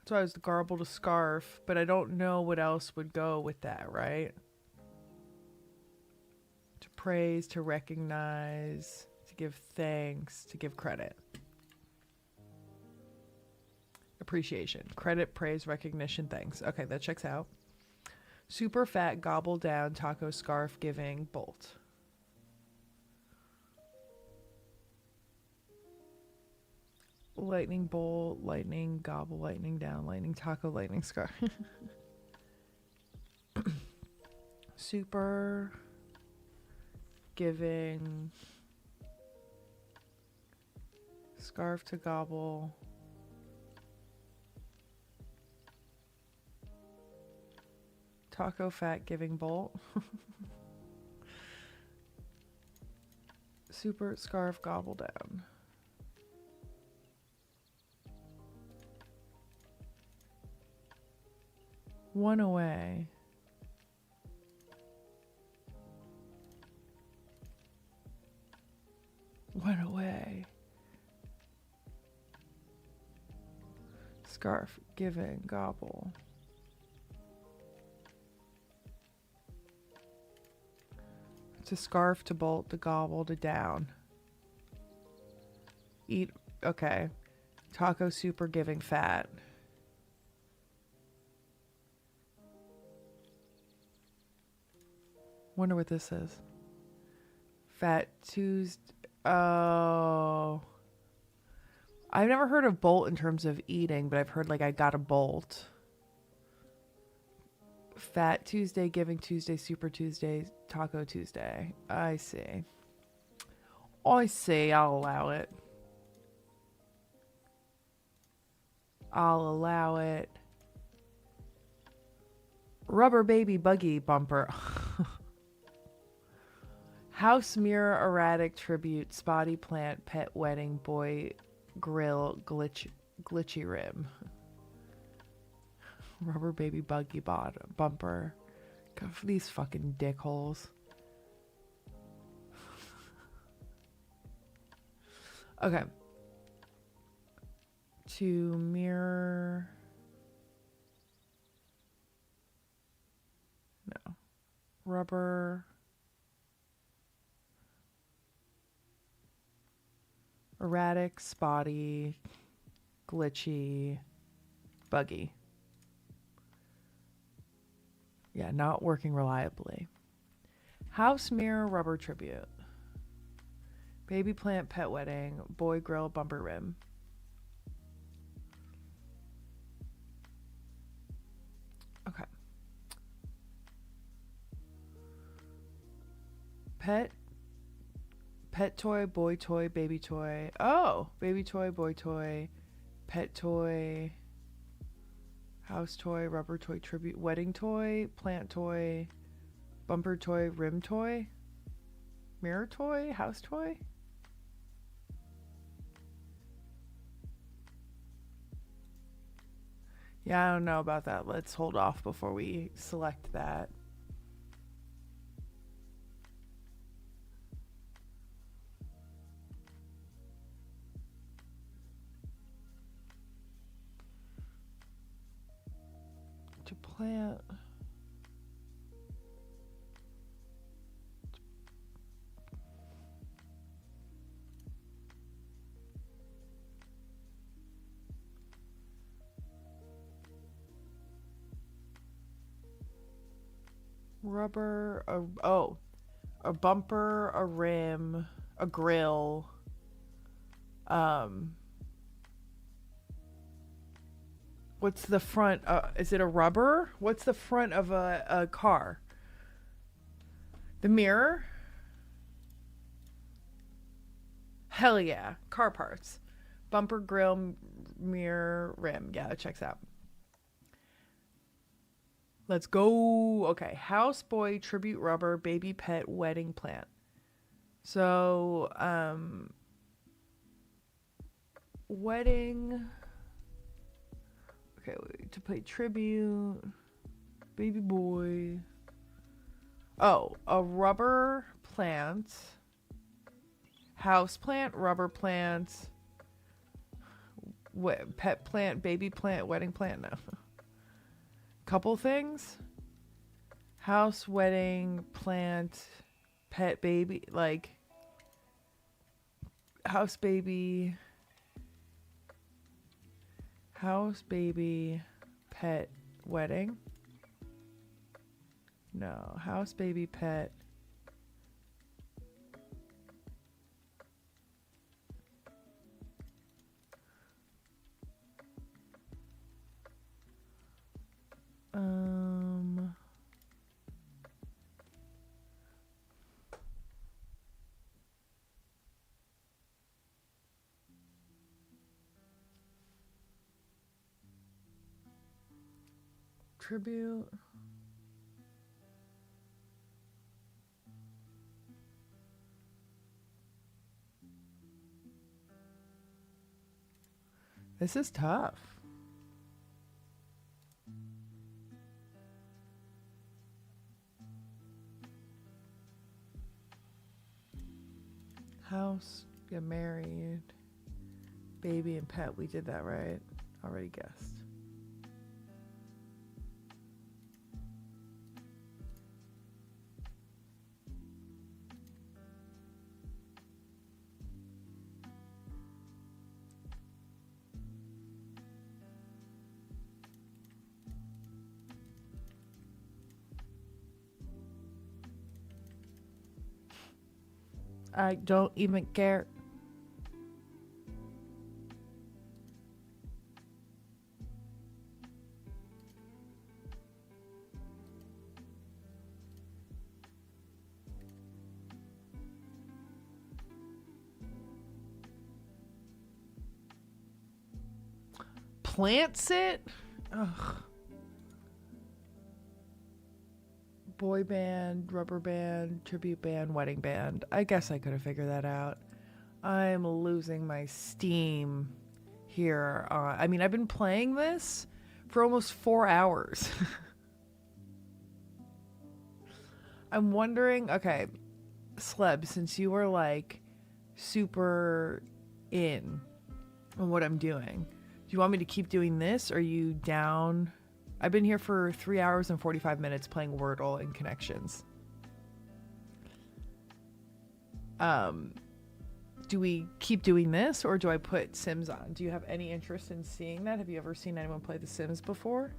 So I was garbled a scarf, but I don't know what else would go with that, right? To praise, to recognize, to give thanks, to give credit. Appreciation. Credit, praise, recognition, thanks. Okay, that checks out. Super fat, gobble down, taco, scarf, giving, bolt. Lightning bolt, lightning, gobble, lightning down, lightning taco, lightning scarf. Super, giving, scarf to gobble. Taco fat giving bolt. Super scarf gobble down. One away. One away. Scarf giving gobble. To scarf, to bolt, to gobble, to down. Eat, okay. Taco super giving fat. Wonder what this is. Fat Tuesday. Oh. I've never heard of bolt in terms of eating, but I've heard like I got a bolt. Fat Tuesday, Giving Tuesday, Super Tuesday, Taco Tuesday. I see. I see. I'll allow it. I'll allow it. Rubber baby buggy bumper. House mirror erratic tribute spotty plant pet wedding boy grill glitchy rim. Rubber baby buggy bumper. God, for these fucking dickholes. Okay. To mirror. No. Rubber. Erratic, spotty, glitchy, buggy. Yeah, not working reliably. House mirror rubber tribute. Baby plant pet wedding. Boy grill bumper rim. Okay. Pet toy, boy toy, baby toy. Oh, baby toy, boy toy, pet toy, house toy, rubber toy, tribute, wedding toy, plant toy, bumper toy, rim toy, mirror toy, house toy. Yeah, I don't know about that. Let's hold off before we select that. To plant. Rubber, a bumper, a rim, a grill, what's the front? Is it a rubber? What's the front of a car? The mirror? Hell yeah. Car parts. Bumper, grill, mirror, rim. Yeah, it checks out. Let's go. Okay. Houseboy, tribute rubber, baby pet, wedding plant. So, wedding. Okay, to play tribute. Baby boy. Oh, a rubber plant. House plant, rubber plant. pet plant, baby plant, wedding plant. No. Couple things. House, wedding, plant, pet, baby. Like house, baby, pet, wedding. No, house, baby, pet. Tribute. This is tough. House, get married, baby and pet. We did that right. Already guessed. I don't even care. Plants it? Ugh. Boy band, rubber band, tribute band, wedding band. I guess I could have figured that out. I'm losing my steam here. I mean, I've been playing this for almost 4 hours. I'm wondering, okay, Sleb, since you were like super in on what I'm doing, do you want me to keep doing this? Or are you down? I've been here for 3 hours and 45 minutes playing Wordle and Connections. Do we keep doing this or do I put Sims on? Do you have any interest in seeing that? Have you ever seen anyone play The Sims before?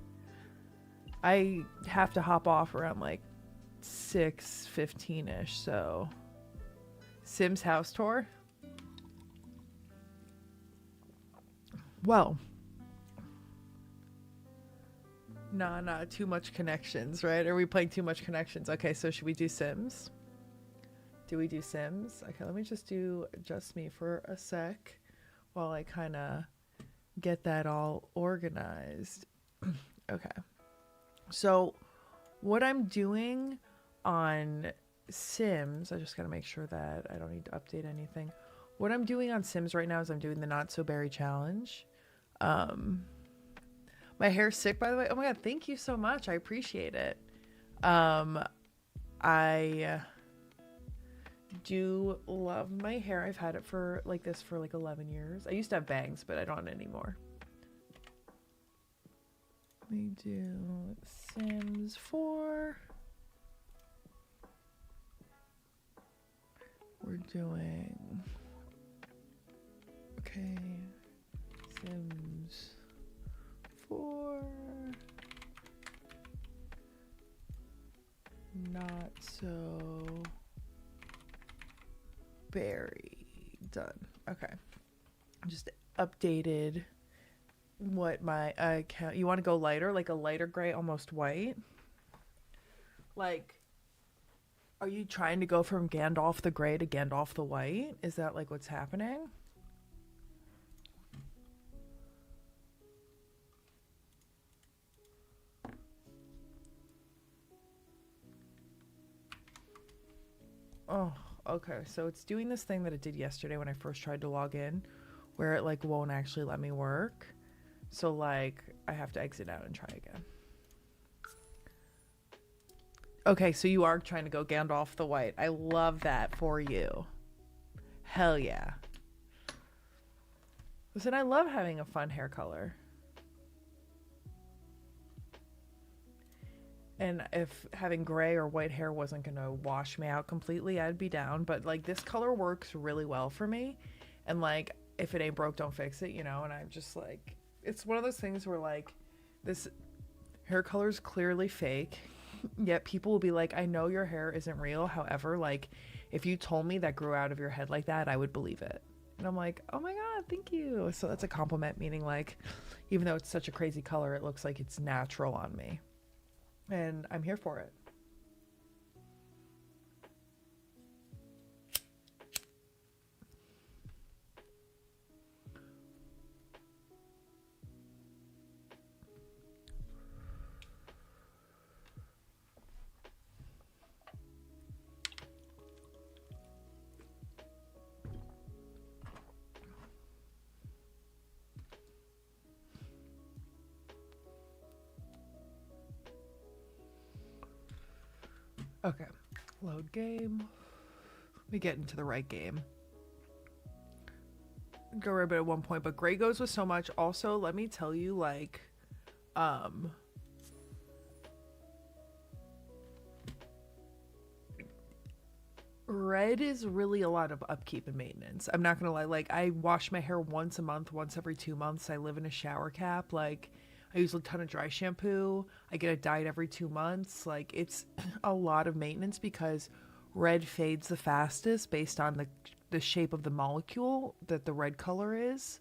I have to hop off around like 6:15ish, so Sims house tour. Well, nah, too much Connections, right? Are we playing too much Connections? Okay, so should we do Sims? Do we do Sims? Okay, let me just do Just Me for a sec while I kind of get that all organized. Okay. So what I'm doing on Sims, I just got to make sure that I don't need to update anything. What I'm doing on Sims right now is I'm doing the Not So Berry Challenge. My hair's sick, by the way. Oh my god, thank you so much. I appreciate it. I do love my hair. I've had it for like this for like 11 years. I used to have bangs, but I don't anymore. We do Sims 4. We're doing, okay, Sims 4, Not So Berry, done. Okay, just updated what my account. You want to go lighter, like a lighter gray, almost white? Like, are you trying to go from Gandalf the Grey to Gandalf the White? Is that like what's happening? Oh, okay. So it's doing this thing that it did yesterday when I first tried to log in, where it like won't actually let me work. So like I have to exit out and try again. Okay, so you are trying to go Gandalf the White. I love that for you. Hell yeah. Listen, I love having a fun hair color. And if having gray or white hair wasn't going to wash me out completely, I'd be down. But, like, this color works really well for me. And, like, if it ain't broke, don't fix it, you know? And I'm just, like, it's one of those things where, like, this hair color is clearly fake. Yet people will be like, I know your hair isn't real. However, like, if you told me that grew out of your head like that, I would believe it. And I'm like, oh my God, thank you. So that's a compliment, meaning, like, even though it's such a crazy color, it looks like it's natural on me. And I'm here for it. Okay, load game. Let me get into the right game. Go rabbit at one point, but gray goes with so much. Also, let me tell you, like, red is really a lot of upkeep and maintenance. I'm not gonna lie. Like, I wash my hair once a month, once every 2 months. I live in a shower cap. Like, I use a ton of dry shampoo. I get it dyed every 2 months. Like, it's a lot of maintenance because red fades the fastest based on the shape of the molecule that the red color is,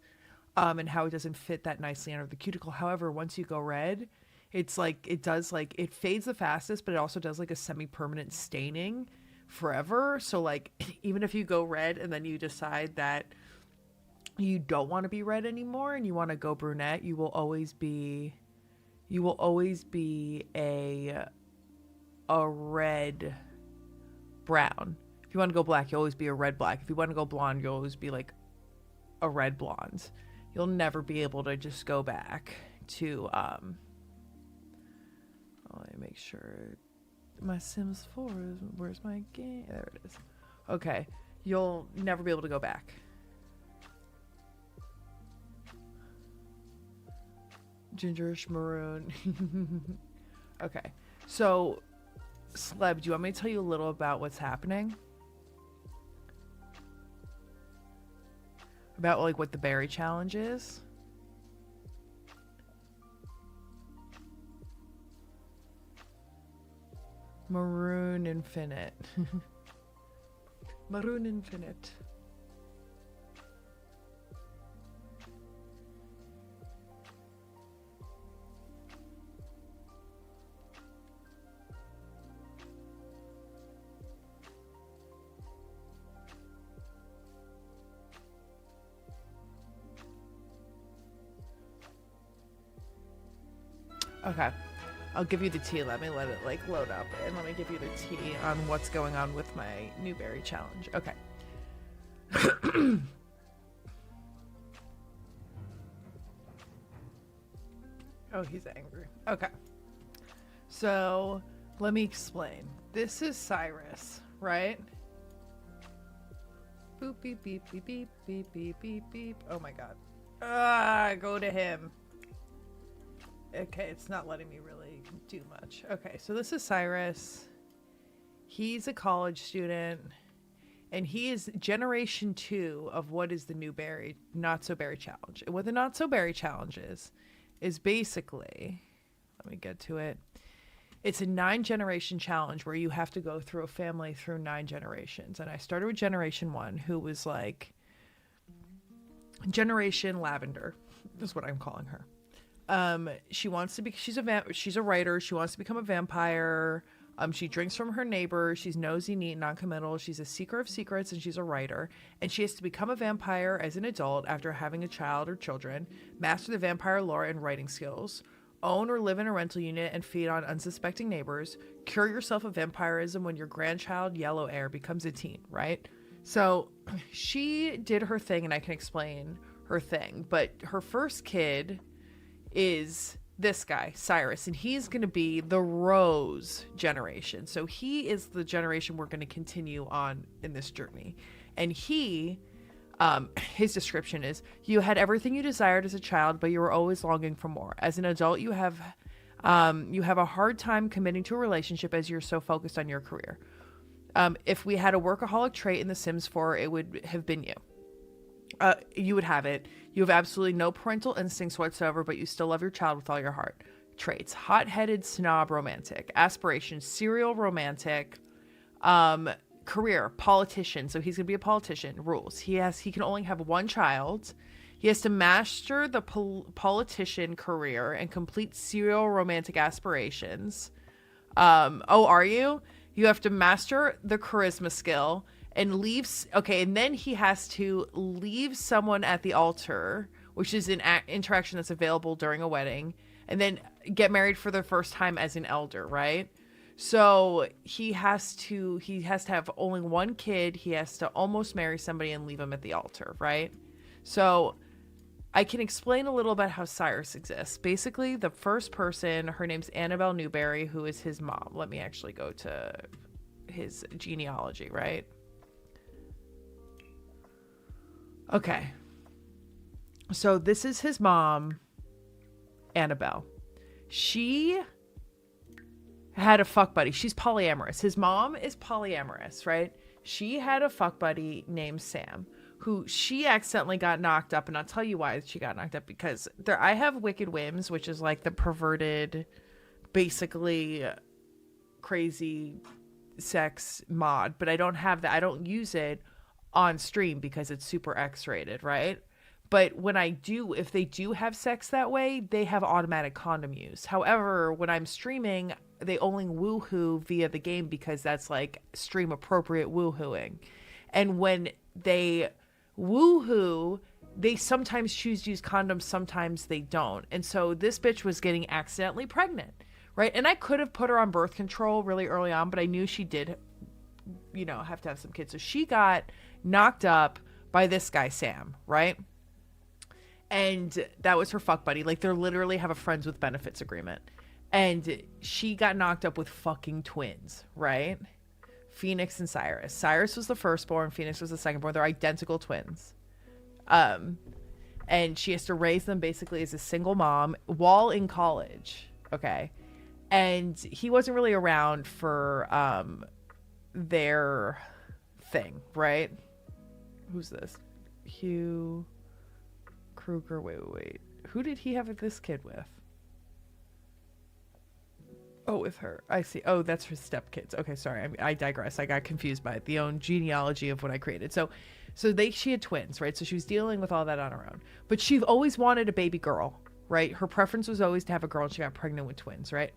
and how it doesn't fit that nicely under the cuticle. However, once you go red, it's like it does, like, it fades the fastest, but it also does like a semi-permanent staining forever. So, like, even if you go red and then you decide that you don't want to be red anymore and you want to go brunette, you will always be a red brown. If you want to go black, you'll always be a red black. If you want to go blonde, you'll always be like a red blonde. You'll never be able to just go back to let me make sure my Sims 4 is, where's my game? There it is. Okay, you'll never be able to go back. Gingerish maroon. Okay, so Sleb, do you want me to tell you a little about what's happening? About, like, what the berry challenge is? Maroon Infinite. Maroon Infinite. Okay, I'll give you the tea. Let me let it, like, load up, and let me give you the tea on what's going on with my new berry challenge. Okay. Oh, he's angry. Okay. So, let me explain. This is Cyrus, right? Boop, beep, beep, beep, beep, beep, beep, beep, beep. Oh my God. Go to him. Okay, it's not letting me really do much. Okay, so this is Cyrus. He's a college student, and he is generation 2 of what is the new berry, not so berry challenge. And what the not so berry challenge is basically, let me get to it. It's a 9-generation challenge where you have to go through a family through 9 generations. And I started with generation 1, who was like Generation Lavender, is what I'm calling her. She wants to be, she's a writer. She wants to become a vampire. She drinks from her neighbor. She's nosy, neat, non-committal. She's a seeker of secrets, and she's a writer. And she has to become a vampire as an adult after having a child or children, master the vampire lore and writing skills, own or live in a rental unit and feed on unsuspecting neighbors, cure yourself of vampirism when your grandchild, Yellow Air, becomes a teen, right? So she did her thing, and I can explain her thing. But her first kid is this guy, Cyrus, and he's going to be the Rose generation. So he is the generation we're going to continue on in this journey. And he His description is, you had everything you desired as a child, but you were always longing for more. As an adult, you have a hard time committing to a relationship as you're so focused on your career. If we had a workaholic trait in The Sims 4, it would have been you. You would have it. You have absolutely no parental instincts whatsoever, but you still love your child with all your heart. Traits: hot-headed, snob, romantic. Aspirations: serial romantic. Career: politician. So he's going to be a politician. Rules: he can only have one child. He has to master the politician career and complete serial romantic aspirations. Are you? You have to master the charisma skill and and then he has to leave someone at the altar, which is an interaction that's available during a wedding, and then get married for the first time as an elder, right? So he has to have only one kid. He has to almost marry somebody and leave him at the altar, right? So I can explain a little about how Cyrus exists. Basically, the first person, her name's Annabelle Newberry, who is his mom. Let me actually go to his genealogy, right? Okay. So this is his mom, Annabelle. She had a fuck buddy. She's polyamorous. His mom is polyamorous, right? She had a fuck buddy named Sam, who she accidentally got knocked up. And I'll tell you why she got knocked up, because I have Wicked Whims, which is like the perverted, basically crazy sex mod, but I don't have that. I don't use it on stream because it's super X-rated, right? But when I do, if they do have sex that way, they have automatic condom use. However, when I'm streaming, they only woohoo via the game because that's like stream appropriate woohooing. And when they woohoo, they sometimes choose to use condoms, sometimes they don't. And so this bitch was getting accidentally pregnant, right? And I could have put her on birth control really early on, but I knew she did, have to have some kids. So she got knocked up by this guy, Sam, right? And that was her fuck buddy. Like, they literally have a friends with benefits agreement. And she got knocked up with fucking twins, right? Phoenix and Cyrus. Cyrus was the firstborn. Phoenix was the secondborn. They're identical twins. And she has to raise them basically as a single mom while in college. Okay. And he wasn't really around for their thing, right? Who's this? Hugh Kruger. Wait. Who did he have this kid with? Oh, with her. I see. Oh, that's her stepkids. Okay, sorry. I digress. I got confused by the own genealogy of what I created. So she had twins, right? So she was dealing with all that on her own. But she always wanted a baby girl, right? Her preference was always to have a girl, and she got pregnant with twins, right?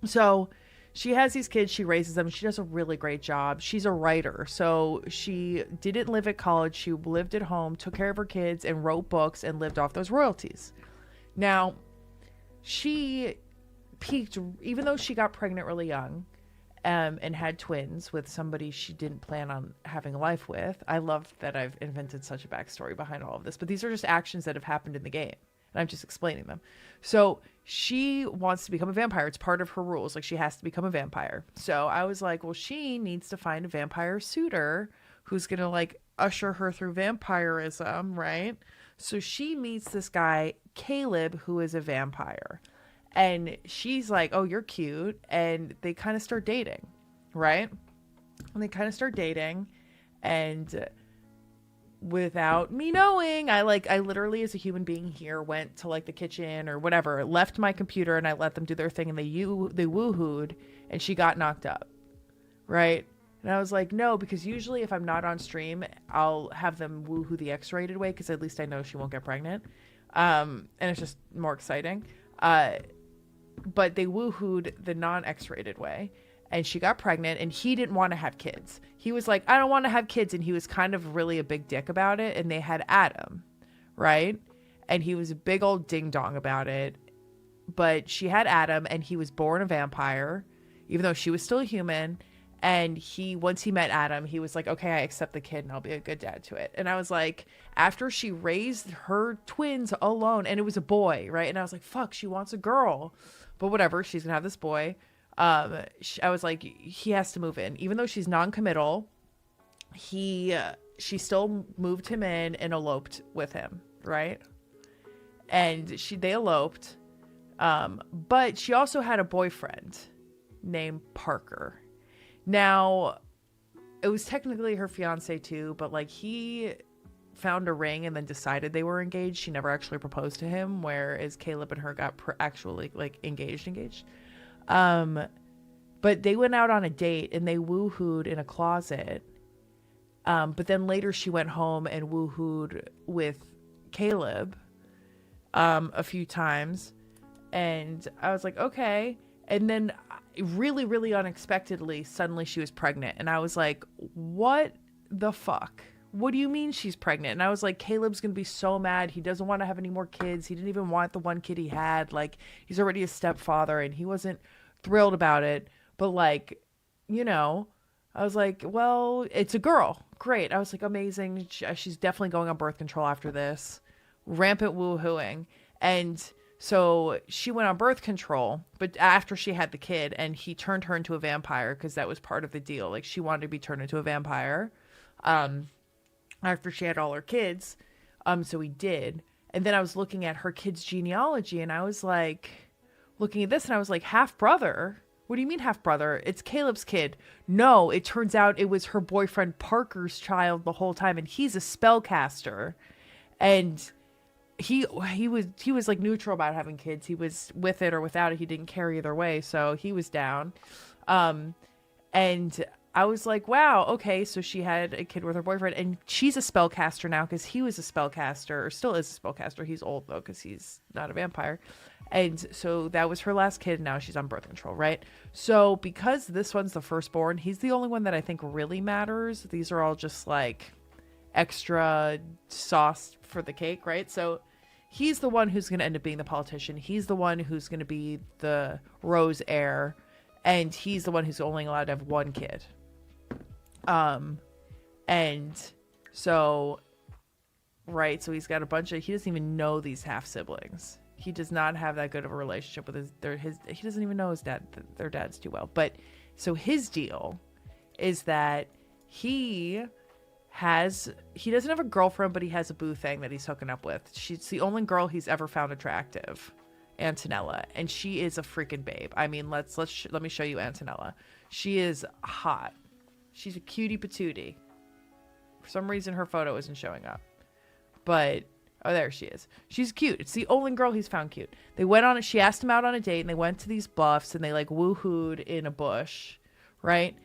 So she has these kids. She raises them. She does a really great job. She's a writer. So she didn't live at college. She lived at home, took care of her kids, and wrote books and lived off those royalties. Now, she peaked, even though she got pregnant really young and had twins with somebody she didn't plan on having a life with. I love that I've invented such a backstory behind all of this, but these are just actions that have happened in the game, and I'm just explaining them. So she wants to become a vampire. It's part of her rules. Like, she has to become a vampire. So I was like, well, she needs to find a vampire suitor who's going to like usher her through vampirism, right? So she meets this guy, Caleb, who is a vampire. And she's like, oh, you're cute. And they kind of start dating, right? And they kind of start dating. And without me knowing, I literally, as a human being here, went to like the kitchen or whatever, left my computer, and I let them do their thing, and they woohooed, and she got knocked up, right? And I was like, no, because usually if I'm not on stream, I'll have them woohoo the X-rated way, because at least I know she won't get pregnant. And it's just more exciting. But they woohooed the non-X-rated way, and she got pregnant, and he didn't want to have kids. He was like, I don't want to have kids. And he was kind of really a big dick about it. And they had Adam, right? And he was a big old ding dong about it. But she had Adam, and he was born a vampire, even though she was still a human. And once he met Adam, he was like, okay, I accept the kid and I'll be a good dad to it. And I was like, after she raised her twins alone, and it was a boy, right? And I was like, fuck, she wants a girl. But whatever, she's gonna have this boy. I was like, he has to move in. Even though she's non-committal, she still moved him in and eloped with him, right? And they eloped. But she also had a boyfriend named Parker. Now, it was technically her fiance too, but like he found a ring and then decided they were engaged. She never actually proposed to him, whereas Caleb and her got actually like engaged. But they went out on a date and they woohooed in a closet. But then later she went home and woohooed with Caleb a few times. And I was like, okay. And then really, really unexpectedly, suddenly she was pregnant. And I was like, what the fuck? What do you mean she's pregnant? And I was like, Caleb's going to be so mad. He doesn't want to have any more kids. He didn't even want the one kid he had. Like, he's already a stepfather and he wasn't thrilled about it. But like, you know, I was like, well, it's a girl. Great. I was like, amazing. She's definitely going on birth control after this. Rampant woohooing. And so she went on birth control, but after she had the kid, and he turned her into a vampire because that was part of the deal. Like, she wanted to be turned into a vampire after she had all her kids. So he did. And then I was looking at her kid's genealogy, and I was like, looking at this, and I was like, half brother? What do you mean half brother? It's Caleb's kid. No, it turns out it was her boyfriend Parker's child the whole time, and he's a spellcaster. And he was like neutral about having kids. He was with it or without it. He didn't care either way, so he was down. And I was like, wow, okay, so she had a kid with her boyfriend, and she's a spellcaster now because he was a spellcaster, or still is a spellcaster. He's old though because he's not a vampire. And so that was her last kid. Now she's on birth control, right? So because this one's the firstborn, he's the only one that I think really matters. These are all just like extra sauce for the cake, right? So he's the one who's going to end up being the politician. He's the one who's going to be the Rose heir. And he's the one who's only allowed to have one kid. And so, right, so he's got a bunch of, he doesn't even know these half siblings. He does not have that good of a relationship with he doesn't even know his dad, their dads too well. But so his deal is that he doesn't have a girlfriend, but he has a boo thing that he's hooking up with. She's the only girl he's ever found attractive, Antonella, and she is a freaking babe. I mean, let me show you Antonella. She is hot. She's a cutie patootie. For some reason, her photo isn't showing up, but oh, there she is. She's cute. It's the only girl he's found cute. They went on it. She asked him out on a date, and they went to these bluffs, and they like woohooed in a bush, right?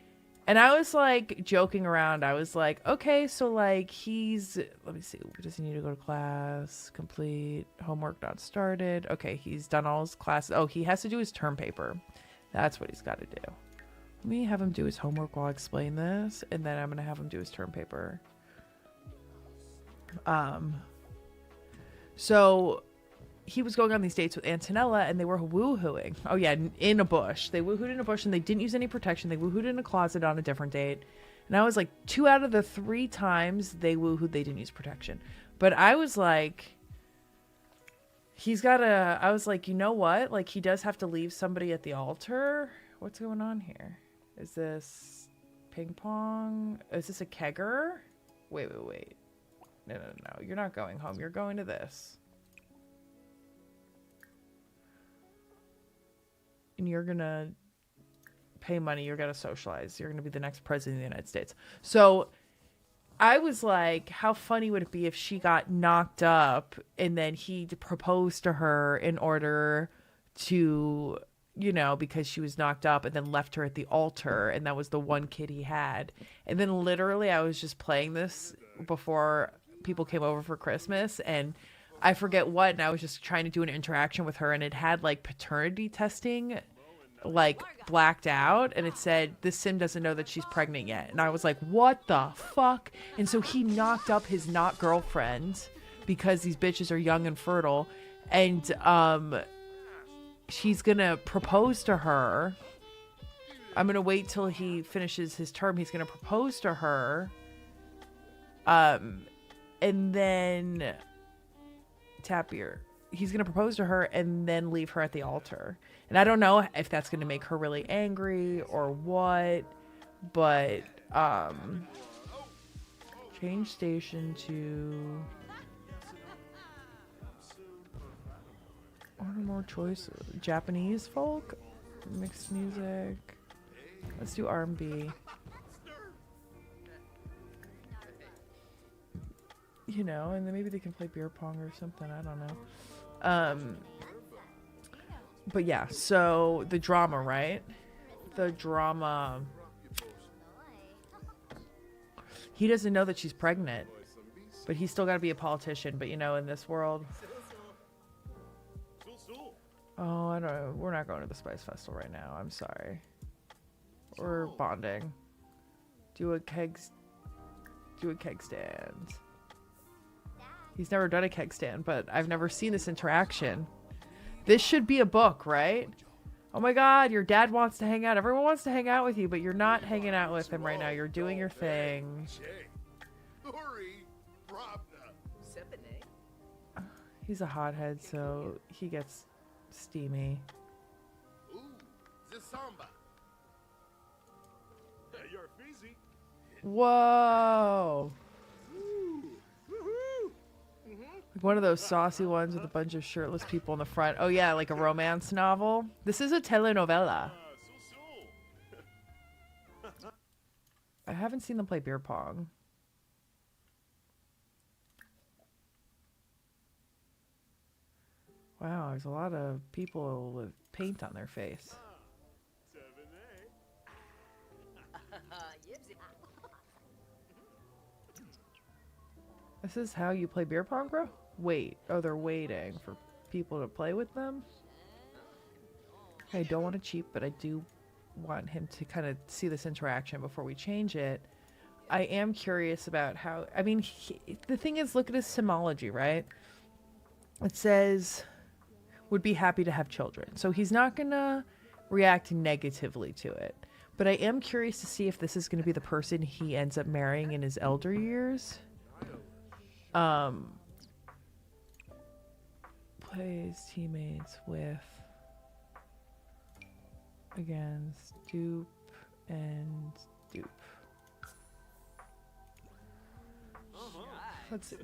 And I was like joking around. I was like, okay, so like let me see. Does he need to go to class? Complete homework not started. Okay, he's done all his classes. Oh, he has to do his term paper. That's what he's got to do. Let me have him do his homework while I explain this, and then I'm going to have him do his term paper. So he was going on these dates with Antonella, and they were woohooing. Oh yeah, in a bush. They woohooed in a bush, and they didn't use any protection. They woohooed in a closet on a different date. And I was like, 2 out of the 3 times they woohooed, they didn't use protection. But I was like, I was like, you know what? Like, he does have to leave somebody at the altar. What's going on here? Is this ping pong? Is this a kegger? Wait. No. You're not going home. You're going to this. And you're going to pay money. You're going to socialize. You're going to be the next president of the United States. So I was like, how funny would it be if she got knocked up and then he proposed to her in order to, you know, because she was knocked up, and then left her at the altar, and that was the one kid he had. And then literally I was just playing this before people came over for Christmas, and I forget what, and I was just trying to do an interaction with her, and it had like paternity testing like blacked out, and it said this sim doesn't know that she's pregnant yet. And I was like, what the fuck? And so he knocked up his not girlfriend because these bitches are young and fertile, and she's gonna propose to her. I'm gonna wait till he finishes his term. He's gonna propose to her, and then he's gonna propose to her and then leave her at the altar. And I don't know if that's gonna make her really angry or what, but Change station to... What are more choices? Japanese folk? Mixed music. Let's do R&B. You know, and then maybe they can play beer pong or something. I don't know. But yeah, so the drama, right? The drama. He doesn't know that she's pregnant, but he's still got to be a politician. But you know, in this world, oh, I don't know. We're not going to the Spice Festival right now. I'm sorry. We're bonding. Do a keg stand. He's never done a keg stand, but I've never seen this interaction. This should be a book, right? Oh my God, your dad wants to hang out. Everyone wants to hang out with you, but you're not hanging out with him right now. You're doing your thing. He's a hothead, so he gets steamy. Whoa! Like one of those saucy ones with a bunch of shirtless people in the front. Oh yeah, like a romance novel. This is a telenovela. I haven't seen them play beer pong. Wow, there's a lot of people with paint on their face. This is how you play beer pong, bro? Wait. Oh, they're waiting for people to play with them? I don't want to cheat, but I do want him to kind of see this interaction before we change it. I am curious about how... I mean, the thing is, look at his symbology, right? It says, would be happy to have children. So he's not going to react negatively to it. But I am curious to see if this is going to be the person he ends up marrying in his elder years. Plays teammates with, against dupe and dupe. Let's see.